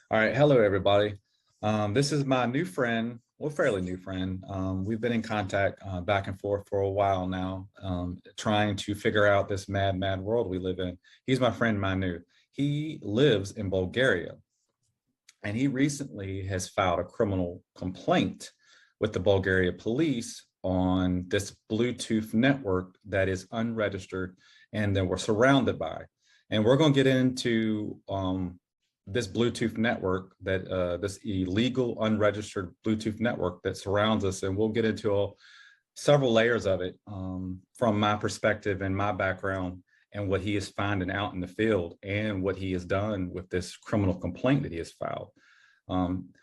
All right, hello everybody. This is my new friend, well, fairly new friend. We've been in contact back and forth for a while now, trying to figure out this mad world we live in. He's my friend Manu. He lives in Bulgaria, and he recently has filed a criminal complaint with the Bulgaria police on this Bluetooth network that is unregistered and that we're surrounded by. And we're going to get into this Bluetooth network, that this illegal unregistered Bluetooth network that surrounds us, and we'll get into several layers of it from my perspective and my background and what he is finding out in the field and what he has done with this criminal complaint that he has filed.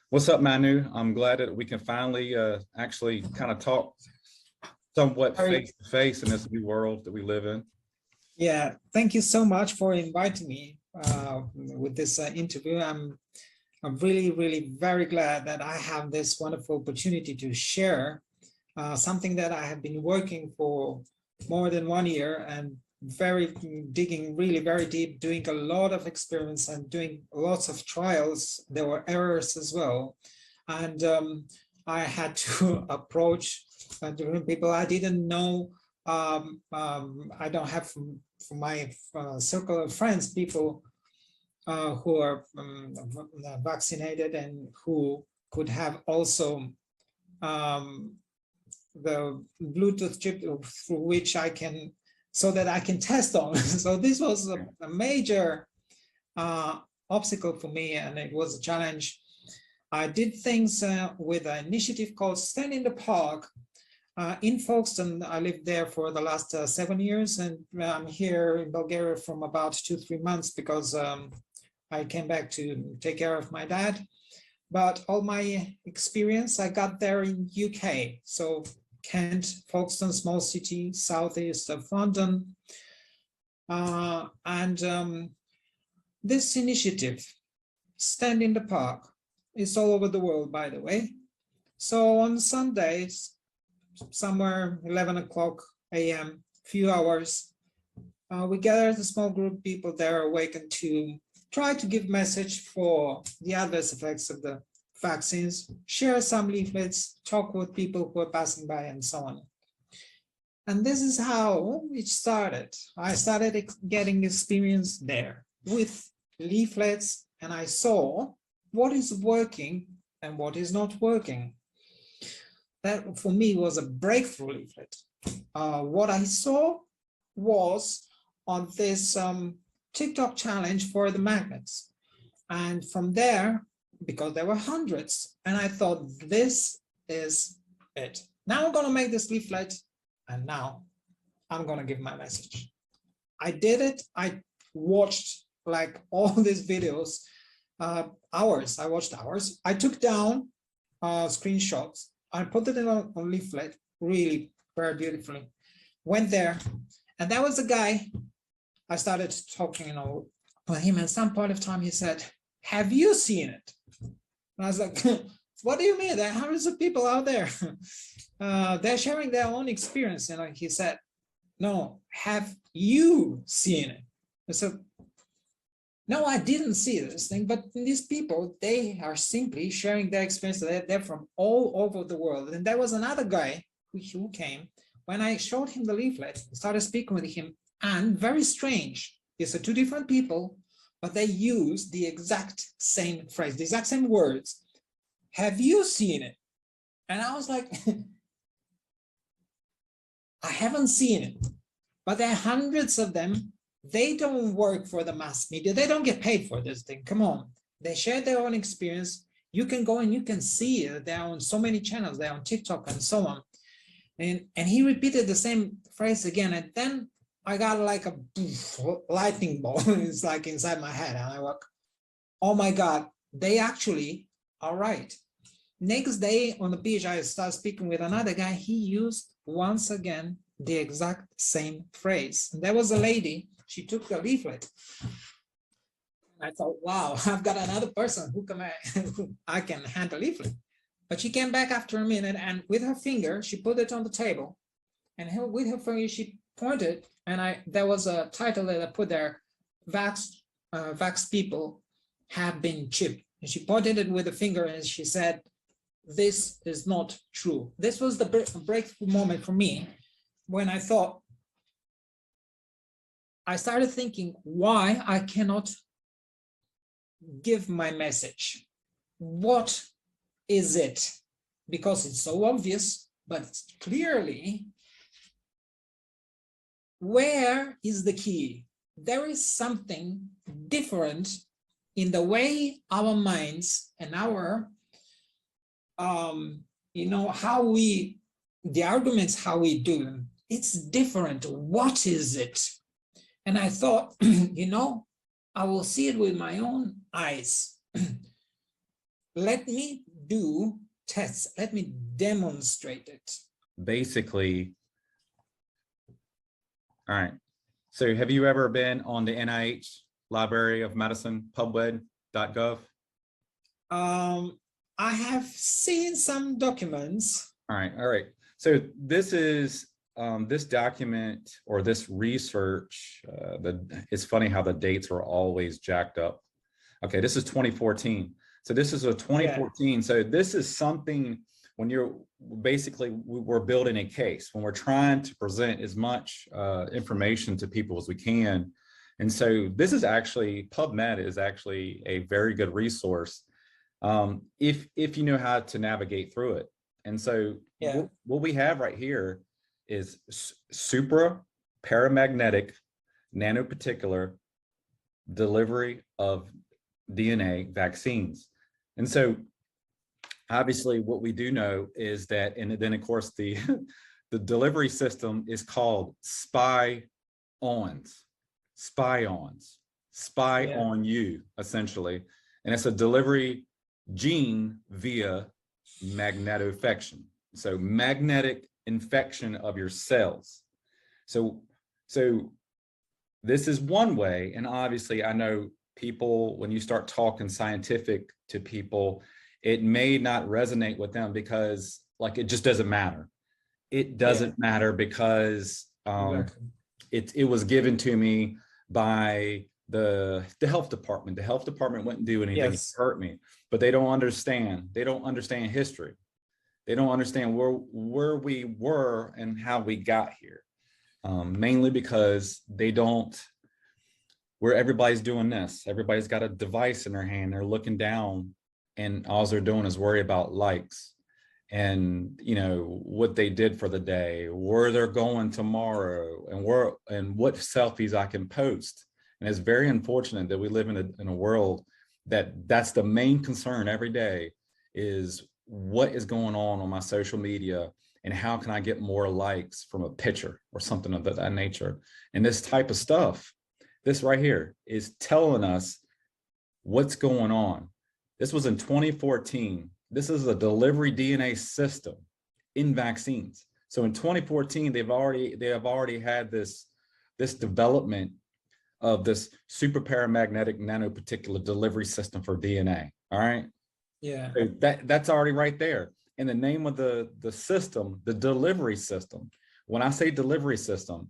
What's up, Manu? I'm glad that we can finally actually kind of talk somewhat face to face in this new world that we live in. Yeah, thank you so much for inviting me with this interview. I'm really very glad that I have this wonderful opportunity to share something that I have been working for more than 1 year and digging really very deep, doing a lot of experiments and doing lots of trials. There were errors as well, and I had to approach different people. I didn't know. I don't have from my circle of friends people who are vaccinated and who could have also the Bluetooth chip through which I can, so that I can test on. So this was a major obstacle for me, and it was a challenge. I did things with an initiative called Stand in the Park in Folkestone. I lived there for the last 7 years, and I'm here in Bulgaria from about 2-3 months because I came back to take care of my dad. But all my experience I got there in UK. So Kent, Folkestone, small city, southeast of London. This initiative, Stand in the Park, is all over the world, by the way. So on Sundays, somewhere 11 o'clock a.m., few hours, we gathered a small group of people there awakened to try to give message for the adverse effects of the vaccines, share some leaflets, talk with people who are passing by, and so on. And this is how it started. I started getting experience there with leaflets, and I saw what is working and what is not working. That for me was a breakthrough leaflet. What I saw was on this TikTok challenge for the magnets. And from there, because there were hundreds, and I thought, this is it. Now I'm going to make this leaflet, and now I'm going to give my message. I did it. I watched like all these videos, hours. I watched hours. I took down screenshots. I put it in a leaflet, really very beautifully. Went there, and that was the guy. I started talking, with him. At some point of time, he said, "Have you seen it?" And I was like, "What do you mean? There are hundreds of people out there. They're sharing their own experience." And he said, "No, have you seen it?" I said, "No, I didn't see this thing, but these people, they are simply sharing their experience. They're from all over the world." And there was another guy who came. When I showed him the leaflet, I started speaking with him, and very strange. These are two different people, but they use the exact same phrase, the exact same words. "Have you seen it?" And I was like, I haven't seen it, but there are hundreds of them. They don't work for the mass media. They don't get paid for this thing. Come on. They share their own experience. You can go and you can see it. They're on so many channels. They're on TikTok and so on. And he repeated the same phrase again. And then I got like a lightning ball. It's like inside my head. And I went, oh my God, they actually are right. Next day on the beach, I started speaking with another guy. He used once again the exact same phrase. And there was a lady. She took the leaflet. I thought, wow, I've got another person who I can hand a leaflet. But she came back after a minute, and with her finger, she put it on the table. And with her finger, she pointed, and there was a title that I put there, Vax people have been chipped. And she pointed it with a finger and she said, this is not true. This was the breakthrough moment for me when I thought, I started thinking why I cannot give my message. What is it? Because it's so obvious, but clearly, where is the key? There is something different in the way our minds and our, how we, the arguments, how we do them, it's different. What is it? And I thought, I will see it with my own eyes. Let me do tests. Let me demonstrate it. Basically, all right. So have you ever been on the NIH Library of Medicine, pubmed.gov? I have seen some documents. All right. So this is this document or this research, it's funny how the dates are always jacked up. Okay, this is 2014. So this is a 2014. Yeah. So this is something when we're building a case, when we're trying to present as much information to people as we can. And so this is actually, PubMed is actually a very good resource if you know how to navigate through it. And so what we have right here is supra paramagnetic nanoparticular delivery of DNA vaccines. And so obviously what we do know is that, and then of course the delivery system is called spy on you, essentially. And it's a delivery gene via magnetoinfection. So magnetic infection of your cells. So this is one way. And obviously I know people, when you start talking scientific to people, it may not resonate with them because like, it just doesn't matter. It doesn't matter because exactly. It was given to me by the health department. The health department wouldn't do anything to hurt me, but they don't understand. They don't understand history. They don't understand where we were and how we got here. Mainly because where everybody's doing this. Everybody's got a device in their hand. They're looking down and all they're doing is worry about likes and, what they did for the day, where they're going tomorrow, and what selfies I can post. And it's very unfortunate that we live in a world that's the main concern every day is what is going on my social media and how can I get more likes from a picture or something of that nature. And this type of stuff, this right here is telling us what's going on. This was in 2014. This is a delivery DNA system in vaccines. So in 2014, they have already had this development of this super paramagnetic nanoparticular delivery system for DNA. All right. Yeah. So that's already right there. And the name of the system, the delivery system. When I say delivery system,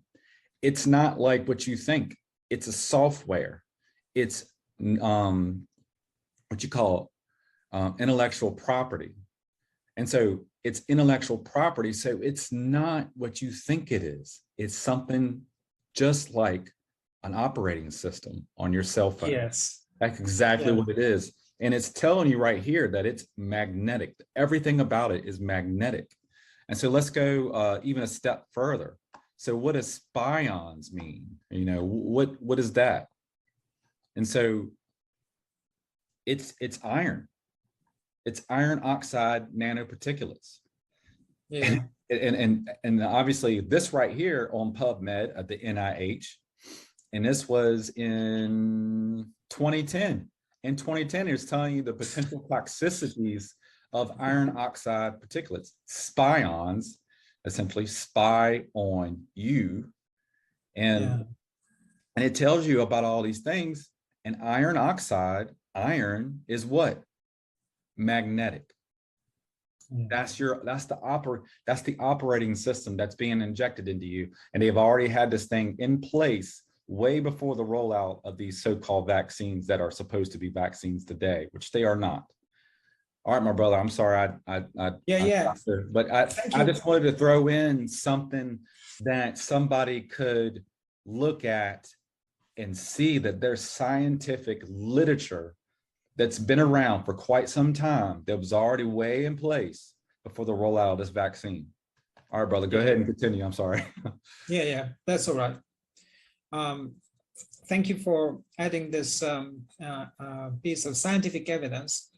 it's not like what you think. It's a software. It's what you call intellectual property. And so it's intellectual property. So it's not what you think it is. It's something just like an operating system on your cell phone. Yes. That's exactly what it is. And it's telling you right here that it's magnetic. Everything about it is magnetic. And so let's go even a step further. So what does spions mean? What is that? And so it's iron. It's iron oxide nanoparticulates. Yeah. And obviously this right here on PubMed at the NIH, and this was in 2010. In 2010, it's telling you the potential toxicities of iron oxide particulates. Spions essentially spy on you. And it tells you about all these things. And iron oxide, iron is what? Magnetic. That's the operating system that's being injected into you. And they've already had this thing in place way before the rollout of these so-called vaccines that are supposed to be vaccines today, which they are not. All right, my brother, I'm sorry. Yeah. But Thank I you. just wanted to throw in something that somebody could look at and see that there's scientific literature that's been around for quite some time that was already way in place before the rollout of this vaccine. All right, brother, go ahead and continue. I'm sorry. Yeah, that's all right. Thank you for adding this piece of scientific evidence.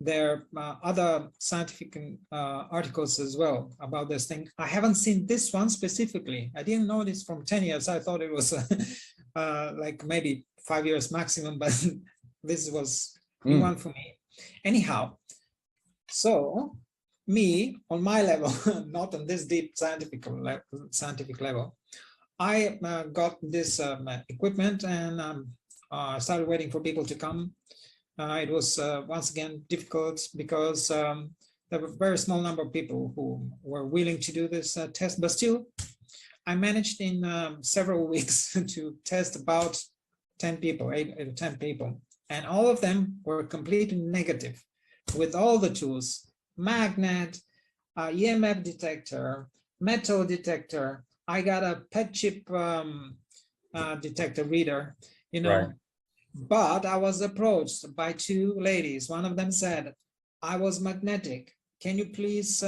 There are other scientific articles as well about this thing. I haven't seen this one specifically. I didn't know this from 10 years. I thought it was like maybe 5 years maximum, but this was new one for me. Anyhow, so me on my level, not on this deep scientific level, I got this equipment and started waiting for people to come. It was once again difficult because there were a very small number of people who were willing to do this test, but still I managed in several weeks to test about 10 people, 8 to 10 people, and all of them were completely negative with all the tools: magnet, EMF detector, metal detector. I got a PET chip detector reader, you know. Right. But I was approached by 2 ladies. One of them said, I was magnetic. Can you please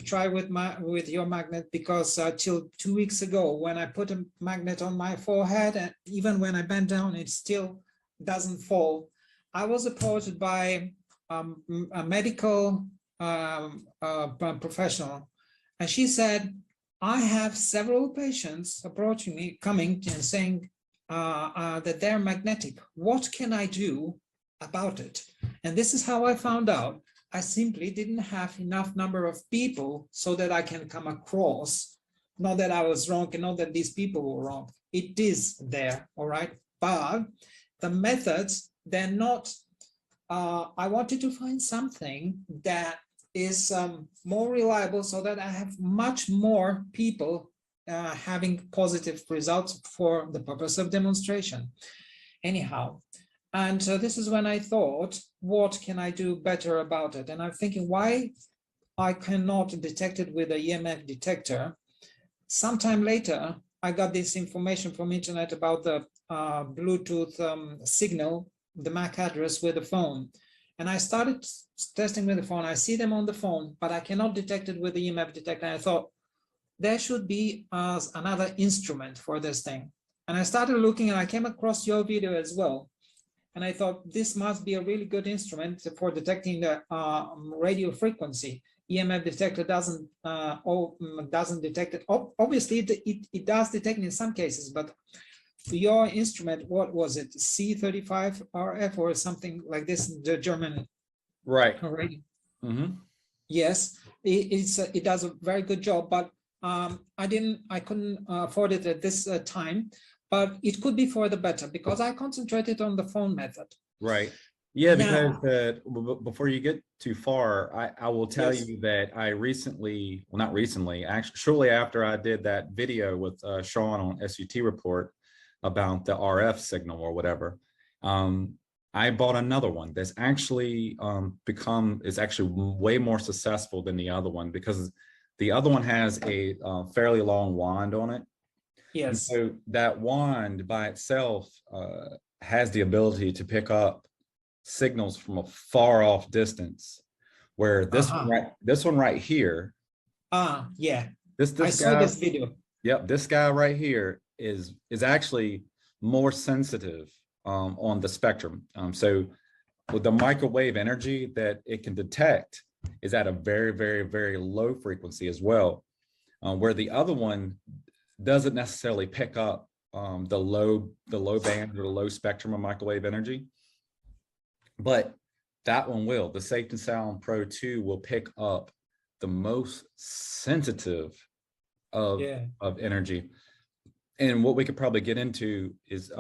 try with your magnet? Because till 2 weeks ago, when I put a magnet on my forehead, and even when I bend down, it still doesn't fall. I was approached by a medical professional, and she said, I have several patients approaching me, coming and saying that they're magnetic. What can I do about it? And this is how I found out. I simply didn't have enough number of people so that I can come across, not that I was wrong and not that these people were wrong. It is there, all right? But the methods, they're not, I wanted to find something that is more reliable so that I have much more people having positive results for the purpose of demonstration. Anyhow, and this is when I thought, what can I do better about it? And I'm thinking, why I cannot detect it with a EMF detector? Sometime later, I got this information from internet about the Bluetooth signal, the MAC address with the phone. And I started testing with the phone. I see them on the phone, but I cannot detect it with the EMF detector. And I thought, there should be another instrument for this thing. And I started looking and I came across your video as well. And I thought this must be a really good instrument for detecting the radio frequency. EMF detector doesn't detect it. Obviously, it does detect in some cases, but your instrument, what was it, C35RF or something like this, the German radio? Yes, it does a very good job, but I couldn't afford it at this time, but it could be for the better because I concentrated on the phone method. Right. Yeah, because before you get too far, I will tell you that I recently, well, not recently, actually, shortly after I did that video with Sean on SUT Report about the RF signal or whatever, I bought another one that's actually is actually way more successful than the other one because the other one has a fairly long wand on it. Yes. And so that wand by itself has the ability to pick up signals from a far off distance, where this one right here. Yeah. This I saw this video. Yep, this guy right here is actually more sensitive on the spectrum. So with the microwave energy that it can detect is at a very, very, very low frequency as well, where the other one doesn't necessarily pick up the low band or the low spectrum of microwave energy, but that one will. The Safe and Sound Pro 2 will pick up the most sensitive of energy. And what we could probably get into is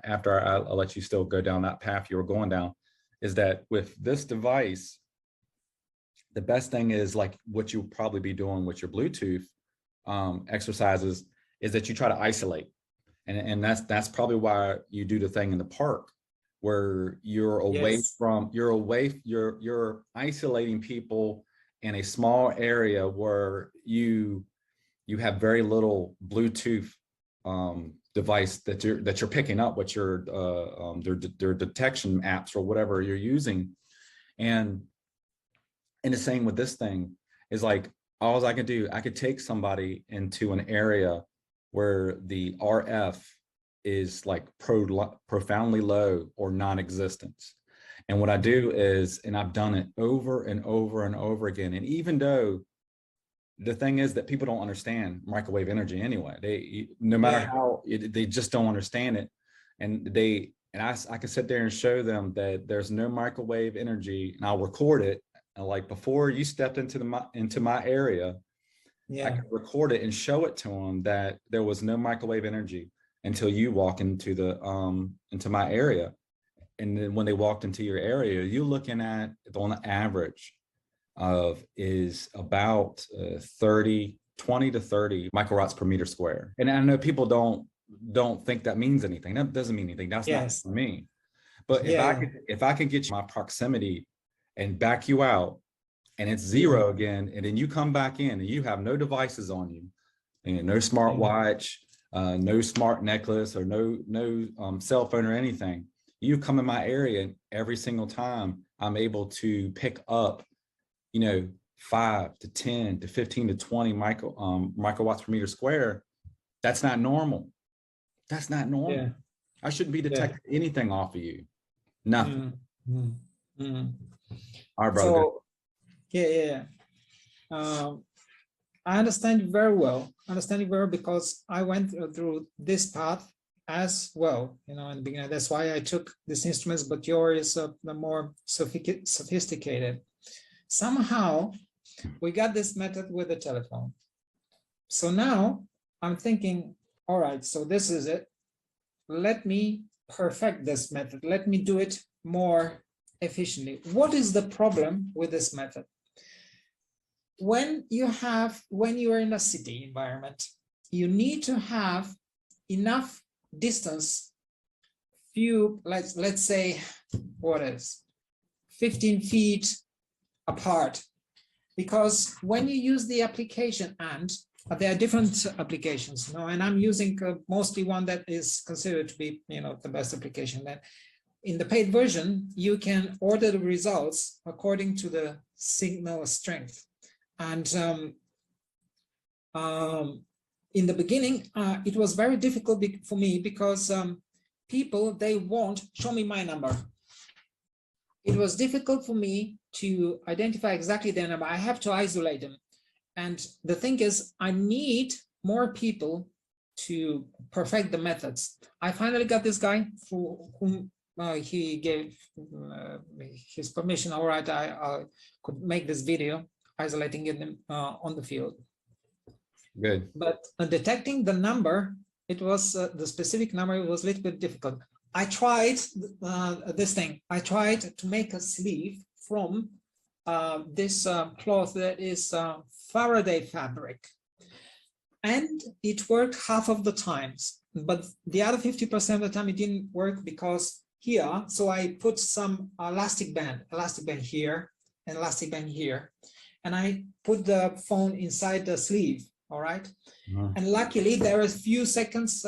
after I'll let you still go down that path you were going down, is that with this device, the best thing is like what you'll probably be doing with your Bluetooth exercises is that you try to isolate. And that's probably why you do the thing in the park where you're away Yes. from, you're isolating people in a small area where you have very little Bluetooth device that you're picking up what your their detection apps or whatever you're using. And the same with this thing is like, all I could do, I could take somebody into an area where the RF is like profoundly low or non-existent. And what I do is, and I've done it over and over and over again. And even though the thing is that people don't understand microwave energy anyway, no matter how they just don't understand it. And I can sit there and show them that there's no microwave energy, and I'll record it. And like before you stepped into my area, I could record it and show it to them that there was no microwave energy until you walk into my area. And then when they walked into your area, you're looking at, on the average of is about 20 to 30 microwatts per meter square. And I know people don't think that means anything. That doesn't mean anything. That's not for me. But if I can get you my proximity and back you out, and it's zero again, and then you come back in and you have no devices on you, and no smartwatch, no smart necklace, or no cell phone or anything. You come in my area, and every single time I'm able to pick up, 5 to 10 to 15 to 20 microwatts per meter square. That's not normal. That's not normal. I shouldn't be detecting anything off of you. Nothing. All right, brother. So, I understand you very well. Because I went through this path as well, in the beginning. That's why I took these instruments, but yours is the more sophisticated. Somehow we got this method with the telephone. So now I'm thinking, all right, so this is it. Let me perfect this method. Let me do it more efficiently. What is the problem with this method? When you are in a city environment, you need to have enough distance, let's say, 15 feet apart, because when you use the application, and there are different applications, and I'm using mostly one that is considered to be, the best application. That in the paid version, you can order the results according to the signal strength. And in the beginning, it was very difficult for me because people, they won't show me my number. It was difficult for me to identify exactly their number. I have to isolate them. And the thing is, I need more people to perfect the methods. I finally got this guy for whom he gave his permission. All right, I could make this video isolating them on the field. Good. But detecting the number, it was the specific number, it was a little bit difficult. I tried this thing. I tried to make a sleeve from this cloth that is Faraday fabric. And it worked half of the times, but the other 50% of the time it didn't work because here, so I put some elastic band here and elastic band here. And I put the phone inside the sleeve, all right? And luckily there are a few seconds,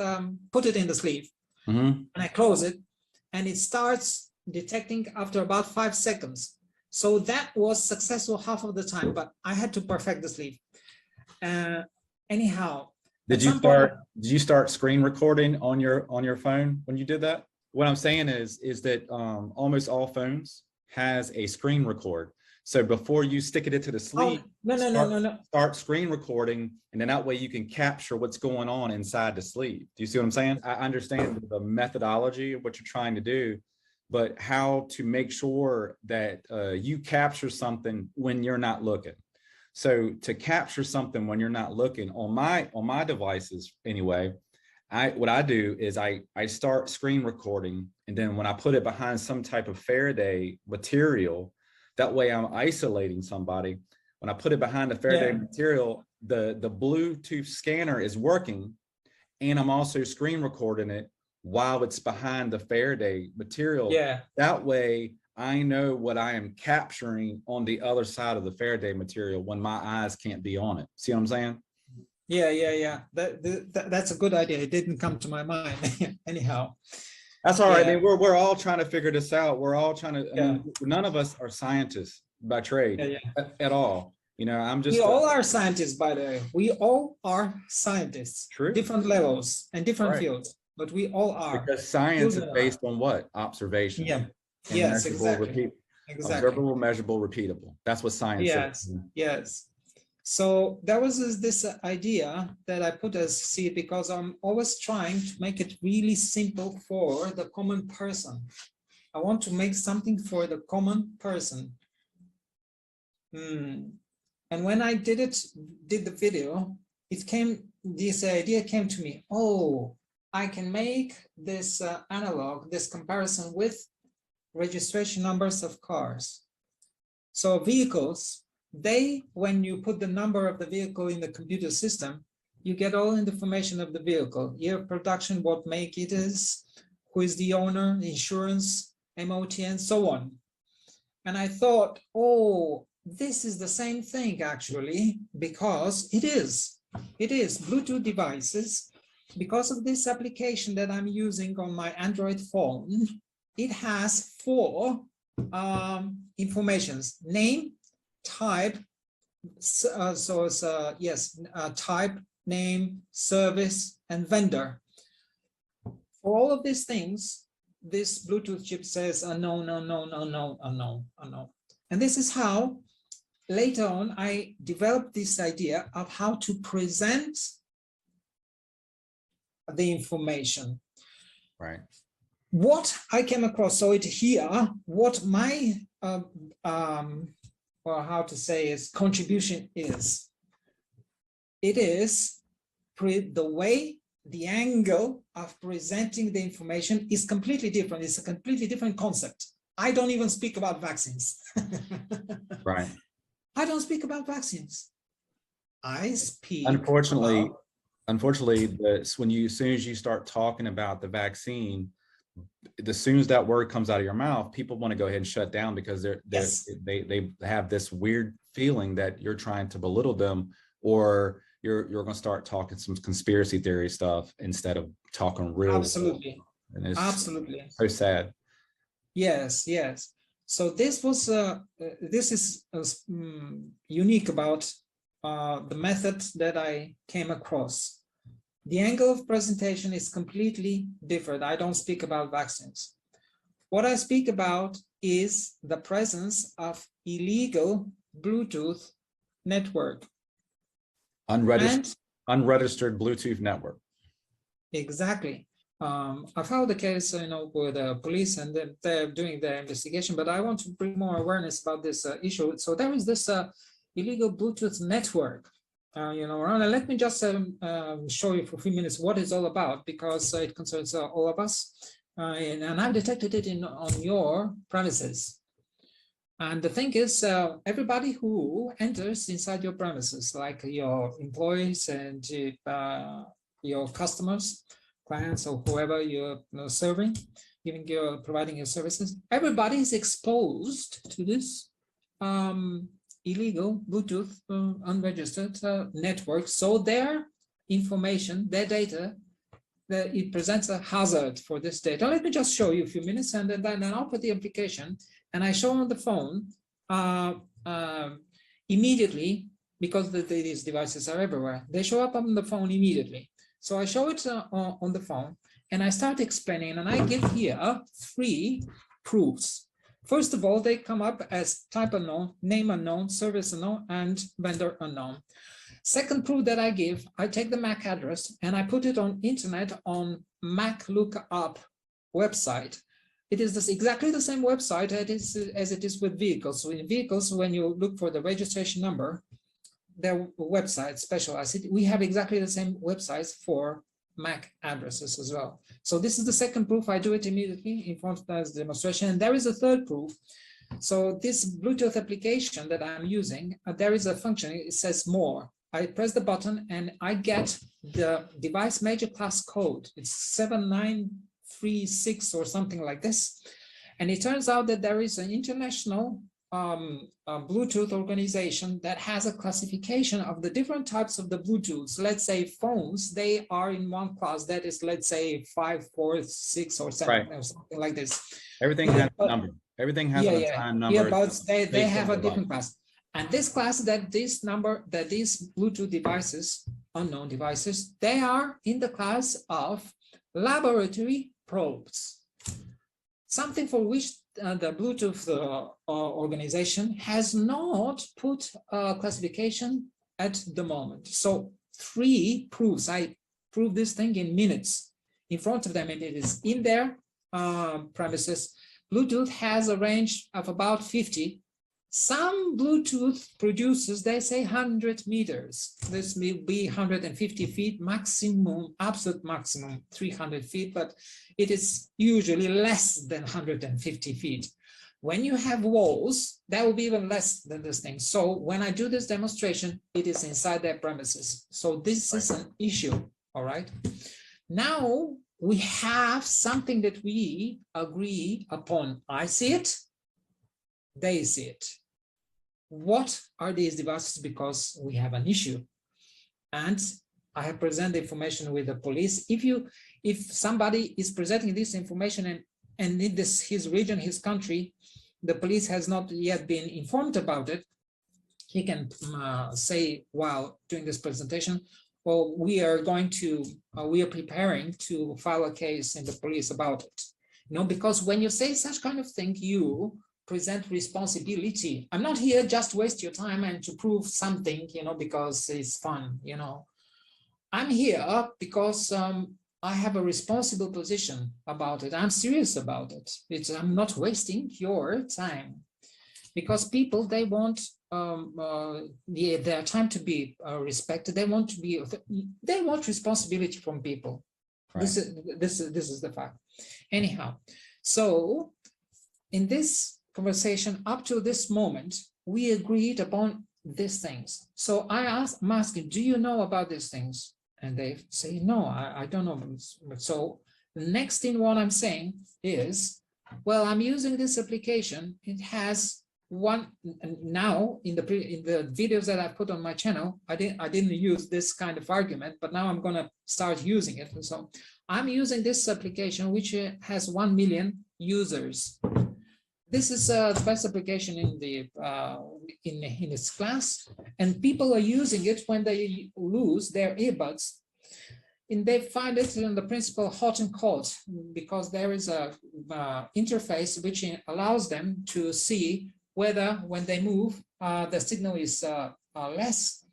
put it in the sleeve. And I close it, and it starts detecting after about 5 seconds. So that was successful half of the time, but I had to perfect the sleeve. Anyhow. Did you start screen recording on your phone when you did that? What I'm saying is that almost all phones has a screen record. So before you stick it into the sleeve, start screen recording, and then that way you can capture what's going on inside the sleeve. Do you see what I'm saying? I understand the methodology of what you're trying to do, but how to make sure that you capture something when you're not looking. So to capture something when you're not looking on my devices anyway, what I do is I start screen recording, and then when I put it behind some type of Faraday material, that way I'm isolating somebody. When I put it behind the Faraday material, the Bluetooth scanner is working, and I'm also screen recording it while it's behind the Faraday material. Yeah. That way I know what I am capturing on the other side of the Faraday material when my eyes can't be on it. See what I'm saying? Yeah. That's a good idea. It didn't come to my mind. Anyhow. That's all right. I Yeah. mean, we're all trying to figure this out. We're all trying to, I Yeah. mean, none of us are scientists by trade at all. You know, I'm just We all are scientists, by the way. We all are scientists, true. different levels and different Right. fields, but we all are. Because science is Children based are. on what? Observation. Yeah. And Yes, measurable, exactly. Exactly. observable, measurable, repeatable. That's what science Yes. is. Yes. So there was this idea that I put as seed because I'm always trying to make it really simple for the common person. I want to make something for the common person. And when I did the video, this idea came to me. Oh, I can make this analog, this comparison with registration numbers of cars. So vehicles, when you put the number of the vehicle in the computer system, you get all the information of the vehicle, year of production, what make it is, who is the owner, insurance, MOT, and so on. And I thought, oh, this is the same thing actually, because it is Bluetooth devices. Because of this application that I'm using on my Android phone, it has 4 informations: name, type, type, name, service, and vendor. For all of these things, this Bluetooth chip says unknown. And this is how later on I developed this idea of how to present the information. Right. What I came across, so it here, what my well, how to say is contribution is. It is the way, the angle of presenting the information is completely different. It's a completely different concept. I don't even speak about vaccines. Right. I don't speak about vaccines. I speak. Unfortunately, as soon as you start talking about the vaccine, as soon as that word comes out of your mouth, people want to go ahead and shut down because they have this weird feeling that you're trying to belittle them, or you're going to start talking some conspiracy theory stuff instead of talking real. Absolutely. And it's absolutely so sad. Yes. So this was this is unique about the method that I came across. The angle of presentation is completely different. I don't speak about vaccines. What I speak about is the presence of illegal Bluetooth network. Unregistered Bluetooth network. Exactly. I filed the case, with the police, and they're doing their investigation. But I want to bring more awareness about this issue. So there is this illegal Bluetooth network, around. And let me just show you for a few minutes what it's all about, because it concerns all of us. And I've detected it on your premises. And the thing is, everybody who enters inside your premises, like your employees and your customers, clients, or whoever you're serving, providing your services, everybody is exposed to this illegal Bluetooth unregistered network. So their information, their data, it presents a hazard for this data. Let me just show you a few minutes, and then I'll put the application, and I show on the phone immediately, because these devices are everywhere. They show up on the phone immediately. So I show it on the phone, and I start explaining, and I give here 3 proofs. First of all, they come up as type unknown, name unknown, service unknown, and vendor unknown. Second proof that I give, I take the MAC address and I put it on internet on MAC lookup website. It is exactly the same website as it is with vehicles. So in vehicles, when you look for the registration number, their website specialized. We have exactly the same websites for MAC addresses as well. So this is the second proof. I do it immediately in front of the demonstration. And there is a third proof. So this Bluetooth application that I'm using, there is a function, it says more. I press the button and I get the device major class code. It's 7936 or something like this. And it turns out that there is an international Bluetooth organization that has a classification of the different types of the Bluetooths. Let's say phones, they are in one class that is, let's say 5, 4, 6, or 7, or something like this. Everything has a number. Everything has an assigned number. Earbuds, they have a different class. And this class, these Bluetooth devices, unknown devices, they are in the class of laboratory probes. Something for which the Bluetooth organization has not put a classification at the moment. So 3 proofs, I prove this thing in minutes in front of them, and it is in their premises. Bluetooth has a range of about 50. Some Bluetooth producers, they say 100 meters. This may be 150 feet maximum, absolute maximum 300 feet, but it is usually less than 150 feet. When you have walls, that will be even less than this thing. So when I do this demonstration, it is inside their premises. So this is an issue, all right? Now we have something that we agree upon. I see it, they see it. What are these devices? Because we have an issue. And I have presented information with the police. If somebody is presenting this information and in his region, his country, the police has not yet been informed about it, he can say while doing this presentation, well, we are preparing to file a case in the police about it. You know, because when you say such kind of thing, you present responsibility. I'm not here just to waste your time and to prove something, you know, because it's fun, you know. I'm here because I have a responsible position about it. I'm serious about it. I'm not wasting your time, because people, they want their time to be respected. They want responsibility from people. Right. This is the fact. Anyhow, so in this conversation up to this moment, we agreed upon these things. So I'm asking, do you know about these things? And they say, no, I don't know. So the next thing what I'm saying is, well, I'm using this application. It has one, now in the videos that I put on my channel, I didn't use this kind of argument, but now I'm gonna start using it. And so I'm using this application, which has 1 million users. This is the best application in in its class, and people are using it when they lose their earbuds, and they find it in the principle hot and cold, because there is a interface which allows them to see whether when they move the signal is less,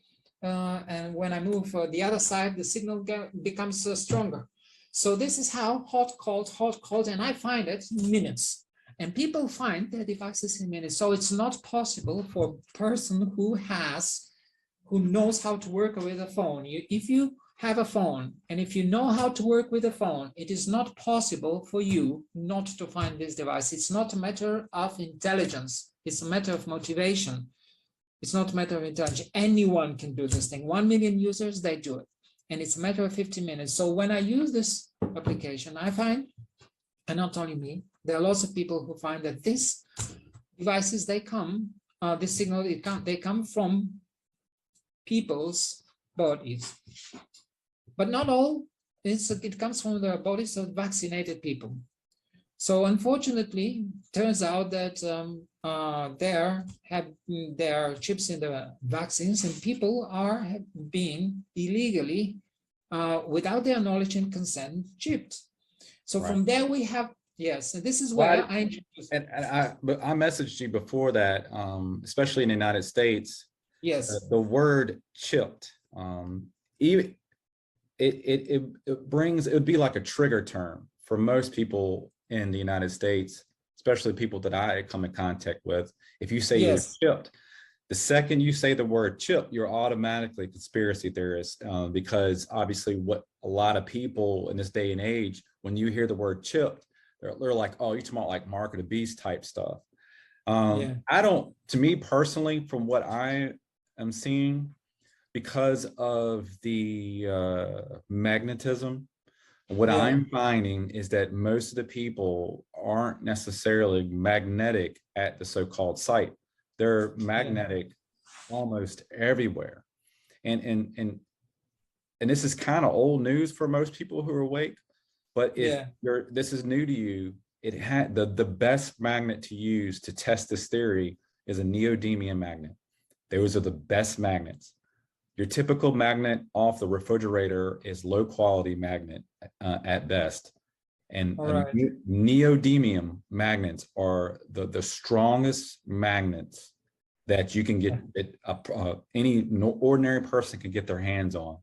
and when I move the other side, the signal becomes stronger. So this is how hot, cold, and I find it in minutes. And people find their devices in minutes. So it's not possible for a person who knows how to work with a phone. If you have a phone, and if you know how to work with a phone, it is not possible for you not to find this device. It's not a matter of intelligence. It's a matter of motivation. It's not a matter of intelligence. Anyone can do this thing. 1 million users, they do it. And it's a matter of 50 minutes. So when I use this application, I find, and not only me, there are lots of people who find that these devices, they come, this signal, they come from people's bodies. But not all, it comes from the bodies of vaccinated people. So unfortunately, turns out that there are chips in the vaccines, and people are being illegally, without their knowledge and consent, chipped. So right. From there we have, yes, and this is where I introduced. And I messaged you before that, especially in the United States. Yes. The word chipped, even it would be like a trigger term for most people in the United States, especially people that I come in contact with. If you say yes. You're chipped, the second you say the word chip, you're automatically a conspiracy theorist, because obviously what a lot of people in this day and age, when you hear the word chipped, they're like, oh, you're talking about like Mark of the Beast type stuff. To me personally, from what I am seeing, because of the magnetism, what Yeah. I'm finding is that most of the people aren't necessarily magnetic at the so-called site. They're magnetic almost everywhere. And this is kind of old news for most people who are awake, but if this is new to you, it had the best magnet to use to test this theory is a neodymium magnet. Those are the best magnets. Your typical magnet off the refrigerator is low quality magnet at best. And neodymium magnets are the strongest magnets that you can get, any ordinary person can get their hands on.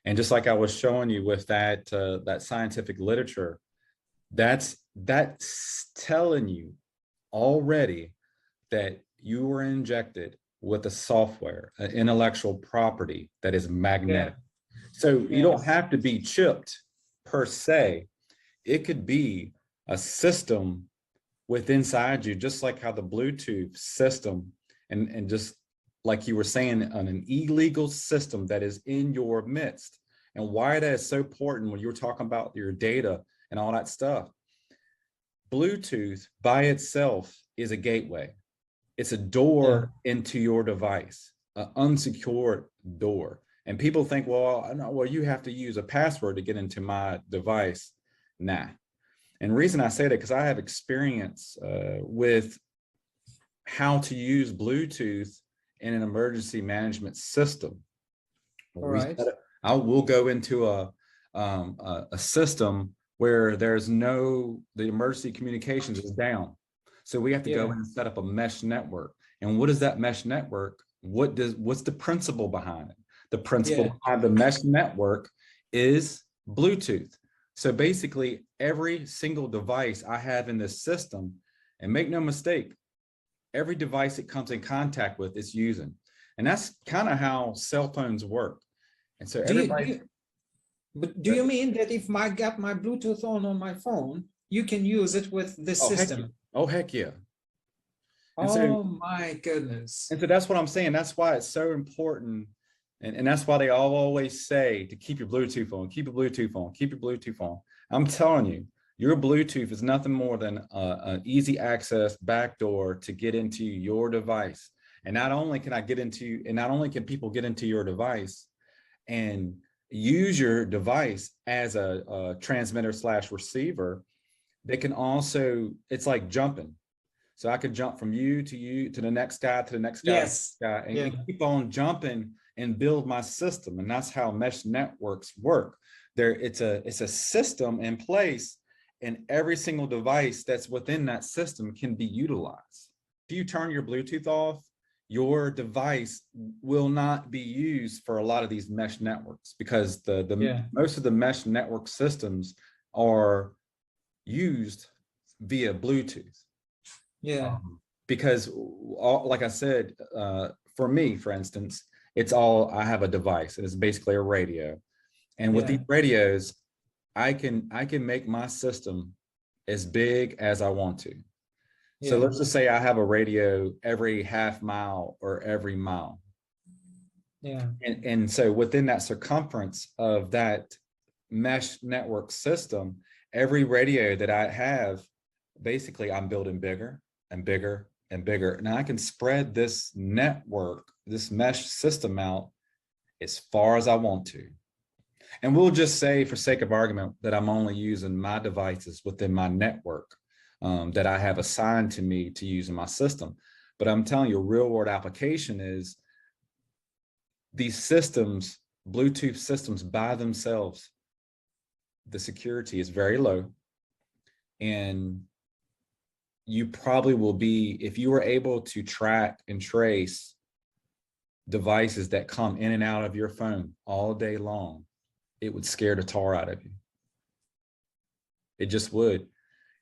And just like I was showing you with that that scientific literature, that's telling you already that you were injected with a software, an intellectual property that is magnetic. So you don't have to be chipped per se. It could be a system with inside you, just like how the Bluetooth system, and just like you were saying, an illegal system that is in your midst. And why that is so important when you were talking about your data and all that stuff. Bluetooth by itself is a gateway. It's a door into your device, an unsecured door. And people think, well, I know, well, you have to use a password to get into my device. Nah. And the reason I say that, because I have experience with how to use Bluetooth in an emergency management system. I will go into a system where there's the emergency communications is down. So we have to go in and set up a mesh network. And what is that mesh network? What's the principle behind it? The principle behind the mesh network is Bluetooth. So basically every single device I have in this system, and make no mistake, every device it comes in contact with is using. And that's kind of how cell phones work. And so everybody. But do you mean that if I got my Bluetooth on my phone, you can use it with this system? Heck yeah. And so, my goodness. And so that's what I'm saying. That's why it's so important. And that's why they always say to keep your Bluetooth on, keep your Bluetooth on, keep your Bluetooth on. I'm telling you, your Bluetooth is nothing more than an easy access backdoor to get into your device. And not only can people get into your device and use your device as a transmitter / receiver, they can also, it's like jumping. So I could jump from you to the next guy, to the next guy, and keep on jumping and build my system. And that's how mesh networks work. It's a system in place, and every single device that's within that system can be utilized. If you turn your Bluetooth off, your device will not be used for a lot of these mesh networks, because most of the mesh network systems are used via Bluetooth. Because like I said, for me, for instance, I have a device, and it's basically a radio. And with these radios, I can make my system as big as I want to. So let's just say I have a radio every half mile or every mile. And so within that circumference of that mesh network system, every radio that I have, basically I'm building bigger and bigger and bigger. Now I can spread this network, this mesh system out as far as I want to. And we'll just say, for sake of argument, that I'm only using my devices within my network that I have assigned to me to use in my system. But I'm telling you, a real world application is these systems, Bluetooth systems by themselves, the security is very low. And you probably will be, if you were able to track and trace devices that come in and out of your phone all day long, it would scare the tar out of you. It just would.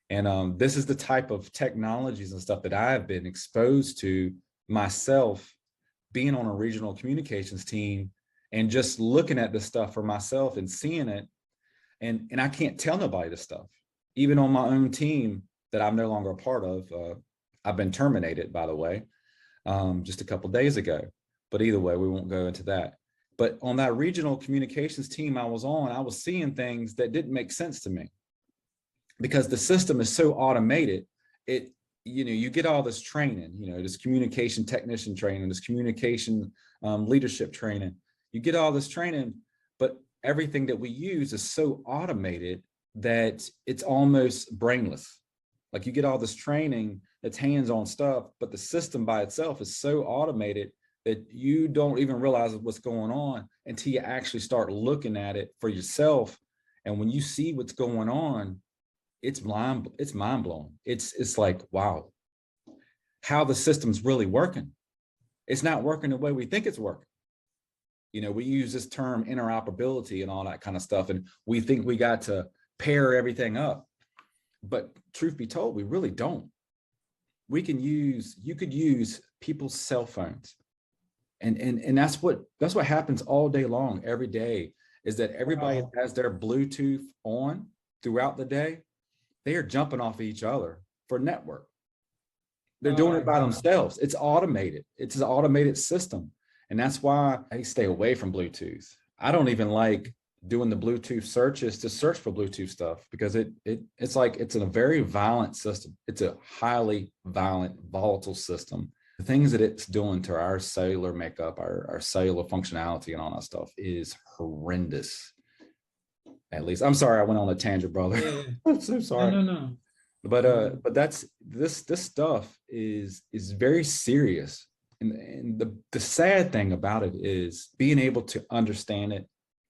And this is the type of technologies and stuff that I have been exposed to myself, being on a regional communications team and just looking at this stuff for myself and seeing it. And I can't tell nobody this stuff. Even on my own team that I'm no longer a part of, I've been terminated, by the way, just a couple of days ago. But either way, we won't go into that. But on that regional communications team I was on, I was seeing things that didn't make sense to me because the system is so automated. You get all this training, this communication technician training, this communication leadership training. You get all this training, but everything that we use is so automated that it's almost brainless. Like you get all this training that's hands-on stuff, but the system by itself is so automated that you don't even realize what's going on until you actually start looking at it for yourself. And when you see what's going on, it's mind-blowing. It's like, wow, how the system's really working. It's not working the way we think it's working. We use this term interoperability and all that kind of stuff, and we think we got to pair everything up. But truth be told, we really don't. You could use people's cell phones. And that's what happens all day long, every day, is that everybody has their Bluetooth on throughout the day. They are jumping off of each other for network. They're doing it by themselves. It's automated. It's an automated system. And that's why I stay away from Bluetooth. I don't even like doing the Bluetooth searches to search for Bluetooth stuff because it's like it's a very violent system. It's a highly violent, volatile system. The things that it's doing to our cellular makeup, our cellular functionality and all that stuff is horrendous. At least, I'm sorry I went on a tangent, brother. Yeah. I'm so sorry. No. But that's this stuff is very serious. And the sad thing about it is being able to understand it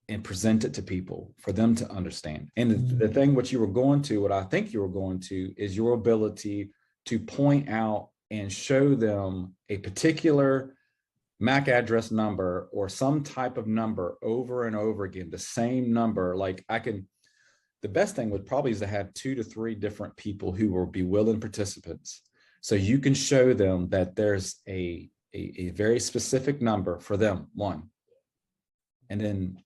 and present it to people for them to understand. And the thing what I think you were going to is your ability to point out and show them a particular MAC address number or some type of number over and over again, the same number. Like the best thing would probably is to have 2 to 3 different people who will be willing participants. So you can show them that there's a very specific number for them, one. And then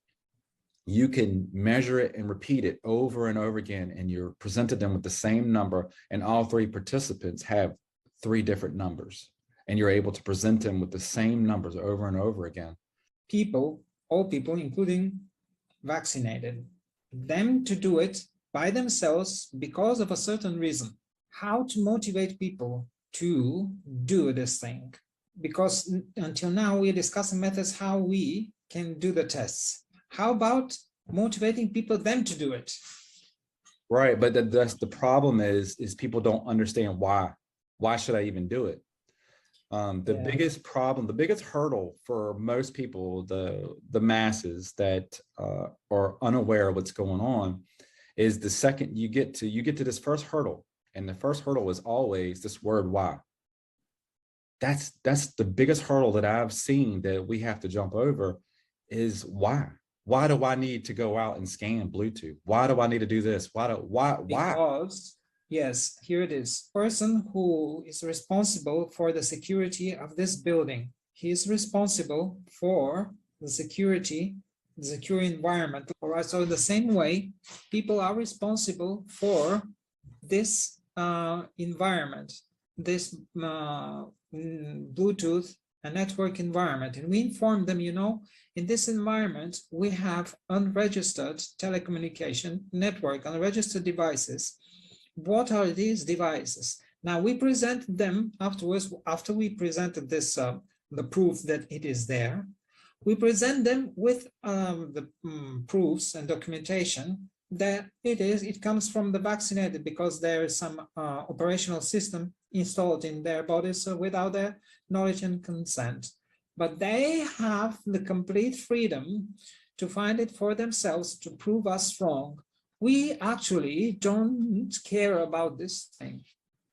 you can measure it and repeat it over and over again. And you're presented them with the same number, and all 3 participants have 3 different numbers. And you're able to present them with the same numbers over and over again. All people, including vaccinated, them to do it by themselves because of a certain reason. How to motivate people to do this thing? Because until now we're discussing methods how we can do the tests. How about motivating people them to do it? Right, but that's the problem is people don't understand why. Why should I even do it? The biggest problem, the biggest hurdle for most people, the masses that are unaware of what's going on, is the second you get to this first hurdle, and the first hurdle is always this word why. That's the biggest hurdle that I've seen that we have to jump over is why. Why do I need to go out and scan Bluetooth? Why do I need to do this? Why? Because, yes, here it is. Person who is responsible for the security of this building. He is responsible for the security, the secure environment. All right, so in the same way, people are responsible for this environment, this Bluetooth and network environment. And we inform them, in this environment, we have unregistered telecommunication network, unregistered devices. What are these devices? Now we present them afterwards, after we presented this, the proof that it is there, we present them with the proofs and documentation that it comes from the vaccinated, because there is some operational system installed in their bodies without their knowledge and consent. But they have the complete freedom to find it for themselves, to prove us wrong. We actually don't care about this thing.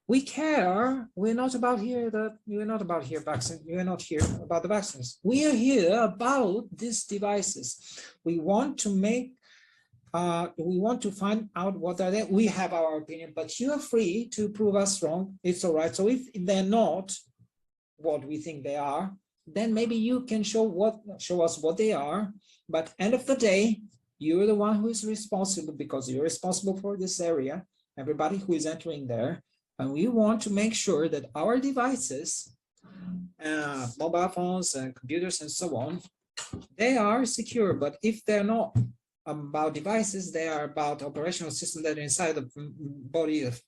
We care. We're not about here vaccine. We're not here about the vaccines. We are here about these devices. We want to make. We want to find out what are they. We have our opinion, but you are free to prove us wrong. It's all right. So if they're not what we think they are, then maybe you can show us what they are. But end of the day, you're the one who is responsible, because you're responsible for this area, everybody who is entering there. And we want to make sure that our devices, mobile phones and computers and so on, they are secure, but if they're not about devices, they are about operational systems that are inside the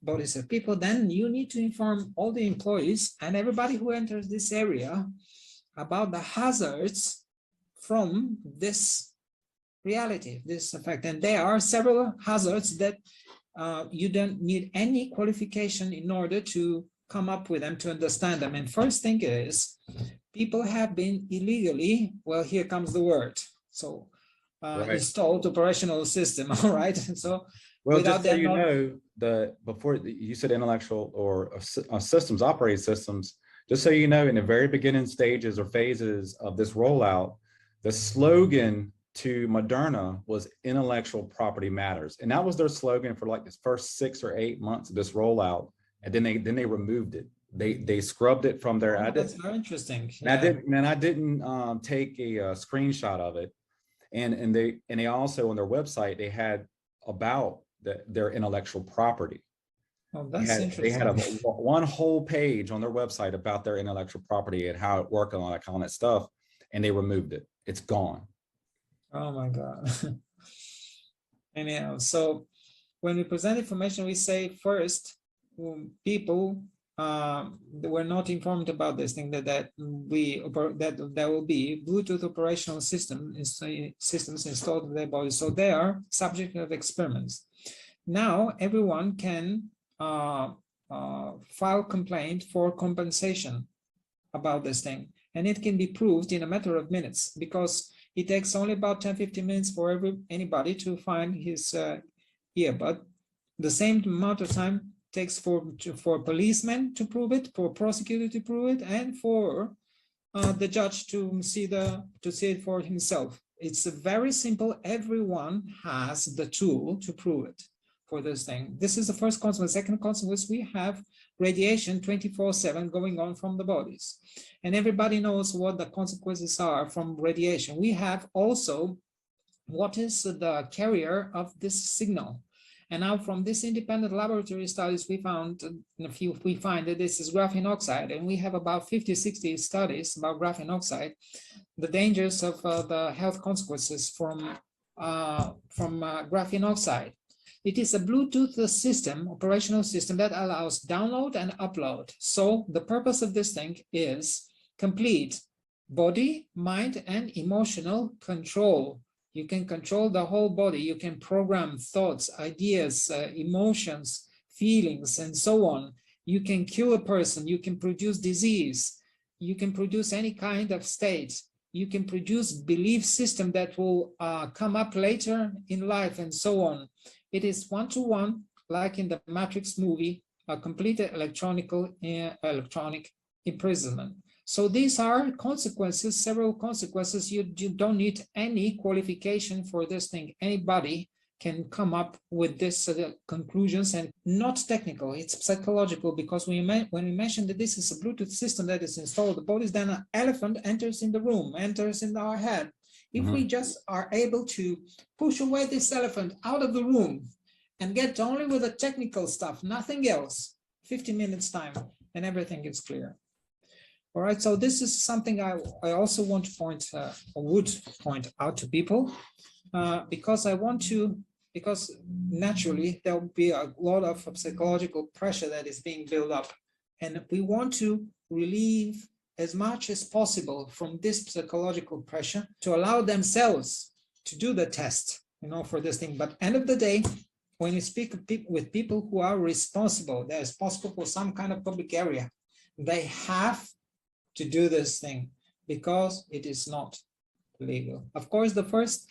bodies of people, then you need to inform all the employees and everybody who enters this area about the hazards from this reality, this effect. And there are several hazards that you don't need any qualification in order to come up with them, to understand them. And first thing is, people have been illegally, well, here comes the word. So Right. installed operational system, all right? So Well, without just so them you not, know, before you said intellectual or systems, operating systems, just so you know, in the very beginning stages or phases of this rollout, the slogan to Moderna was intellectual property matters. And that was their slogan for like the first 6 or 8 months of this rollout. And then they removed it. They scrubbed it from their. oh, that's very interesting. And I didn't take a screenshot of it. And they also on their website, they had about their intellectual property. Oh, that's They had interesting. one whole page on their website about their intellectual property and how it worked and all that stuff, and they removed it. It's gone. Oh my God. Anyhow, so when we present information, we say first, people were not informed about this thing, that there will be Bluetooth operational systems installed in their body. So they are subject of experiments. Now everyone can file complaint for compensation about this thing, and it can be proved in a matter of minutes, because it takes only about 10-15 minutes for anybody to find his earbud. The same amount of time takes for policemen to prove it, for prosecutor to prove it, and for the judge to see it for himself. It's very simple. Everyone has the tool to prove it for this thing. This is the first consequence. Second consequence, we have radiation 24/7 going on from the bodies. And everybody knows what the consequences are from radiation. We have also what is the carrier of this signal. And now from this independent laboratory studies, we find that this is graphene oxide, and we have about 50-60 studies about graphene oxide, the dangers of the health consequences from graphene oxide. It is a Bluetooth system, operational system, that allows download and upload. So the purpose of this thing is complete body, mind, and emotional control. You can control the whole body. You can program thoughts, ideas, emotions, feelings, and so on. You can kill a person. You can produce disease. You can produce any kind of state. You can produce belief system that will come up later in life, and so on. It is one-to-one, like in the Matrix movie, a complete electronic imprisonment. So these are consequences, several consequences. You don't need any qualification for this thing. Anybody can come up with this conclusions, and not technical, it's psychological, because when we mentioned that this is a Bluetooth system that is installed in the bodies, then an elephant enters in the room, enters in our head. If we just are able to push away this elephant out of the room and get only with the technical stuff, nothing else, 50 minutes time, and everything is clear. All right, so this is something I also want to would point out to people, because because naturally there will be a lot of psychological pressure that is being built up, and we want to relieve as much as possible from this psychological pressure to allow themselves to do the test, for this thing. But end of the day, when you speak with people who are responsible, they're responsible for some kind of public area, they have to do this thing because it is not legal. Of course, the first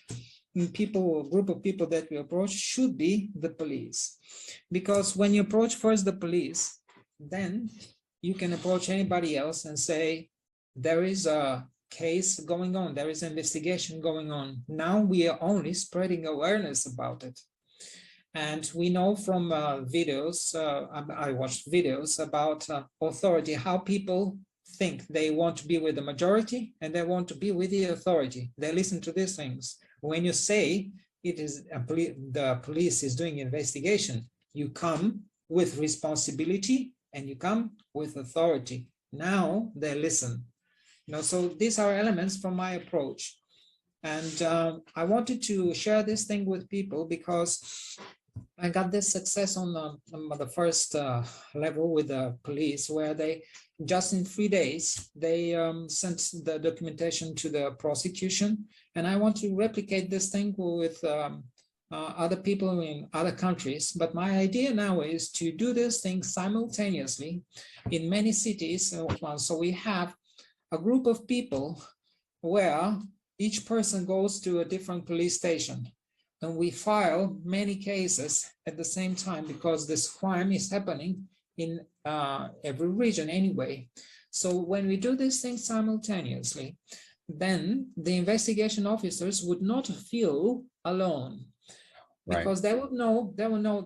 group of people that we approach should be the police, because when you approach first the police, then you can approach anybody else and say, there is a case going on, there is an investigation going on. Now we are only spreading awareness about it. And we know from videos, I watched videos about authority, how people think they want to be with the majority and they want to be with the authority. They listen to these things. When you say it is the police is doing investigation, you come with responsibility and you come with authority. Now they listen. So these are elements from my approach. And I wanted to share this thing with people because I got this success on the first level with the police, where they just in 3 days they sent the documentation to the prosecution, and I want to replicate this thing with other people in other countries. But my idea now is to do this thing simultaneously in many cities. So we have a group of people where each person goes to a different police station, and we file many cases at the same time, because this crime is happening in every region anyway. So when we do this thing simultaneously, then the investigation officers would not feel alone, because they would know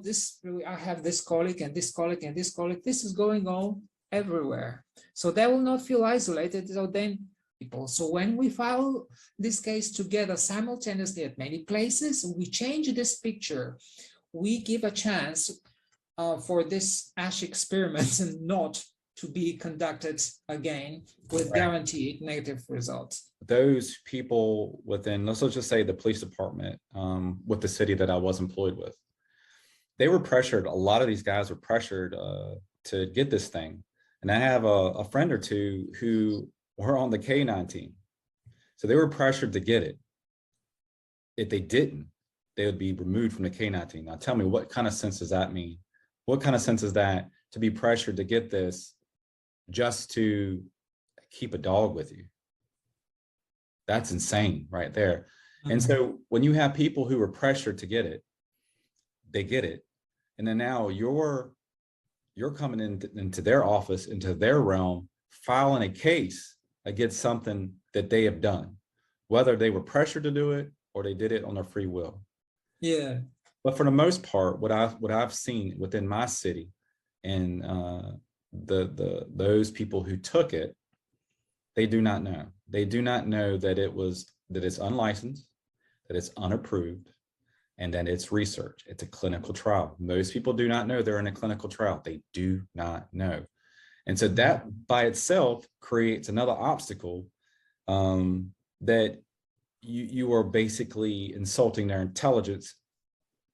this. I have this colleague and this colleague and this colleague. This is going on everywhere, so they will not feel isolated. So then people. So when we file this case together simultaneously at many places, we change this picture. We give a chance for this ASH experiment not to be conducted again with guaranteed negative results. Those people within, let's just say the police department with the city that I was employed with, they were pressured. A lot of these guys were pressured to get this thing. And I have a friend or two who were on the K9 team. So they were pressured to get it. If they didn't, they would be removed from the K9 team. Now tell me, what kind of sense does that mean? What kind of sense is that, to be pressured to get this just to keep a dog with you? That's insane right there. And so when you have people who are pressured to get it, they get it. And then now you're coming into their office, into their realm, filing a case against something that they have done, whether they were pressured to do it or they did it on their free will. Yeah. But for the most part, what I've seen within my city, and those people who took it, they do not know. They do not know that it's unlicensed, that it's unapproved, and that it's research. It's a clinical trial. Most people do not know they're in a clinical trial. They do not know. And so that by itself creates another obstacle that you are basically insulting their intelligence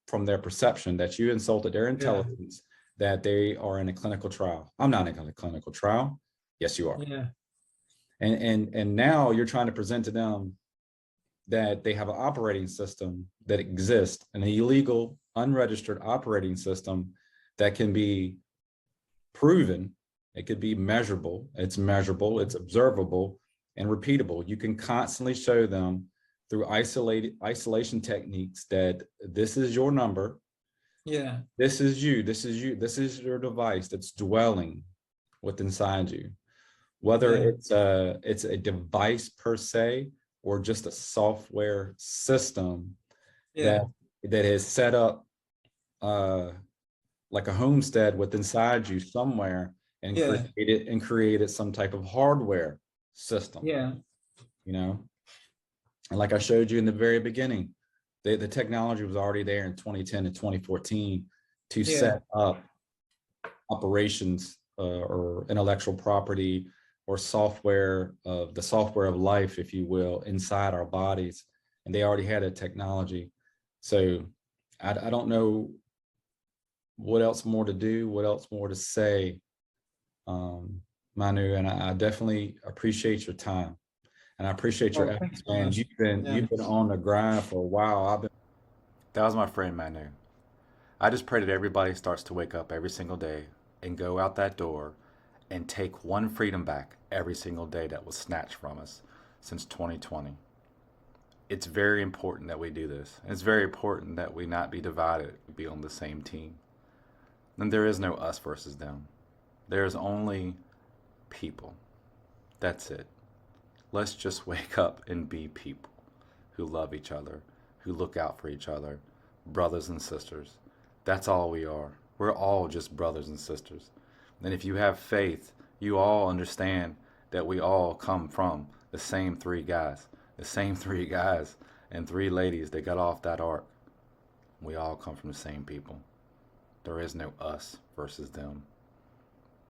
from their perception, that you insulted their intelligence, that they are in a clinical trial. I'm not in a clinical trial. Yes, you are. Yeah. And now you're trying to present to them that they have an operating system that exists, an illegal, unregistered operating system that can be proven. It could be measurable, it's observable, and repeatable. You can constantly show them through isolation techniques that this is your number. Yeah. This is you, this is your device that's dwelling within inside you. Whether it's a device per se, or just a software system that is set up like a homestead within inside you somewhere, and created some type of hardware system. You know, and like I showed you in the very beginning, the technology was already there in 2010 and 2014 to set up operations or intellectual property or software of the software of life, if you will, inside our bodies. And they already had a technology. So I don't know what else more to do, what else more to say, Manu, and I definitely appreciate your time. And I appreciate your efforts, man. You've been on the grind for a while. That was my friend Manu. I just pray that everybody starts to wake up every single day and go out that door and take one freedom back every single day that was snatched from us since 2020. It's very important that we do this. It's very important that we not be divided, be on the same team. And there is no us versus them. There's only people. That's it. Let's just wake up and be people who love each other, who look out for each other, brothers and sisters. That's all we are. We're all just brothers and sisters. And if you have faith, you all understand that we all come from the same three guys and three ladies that got off that ark. We all come from the same people. There is no us versus them.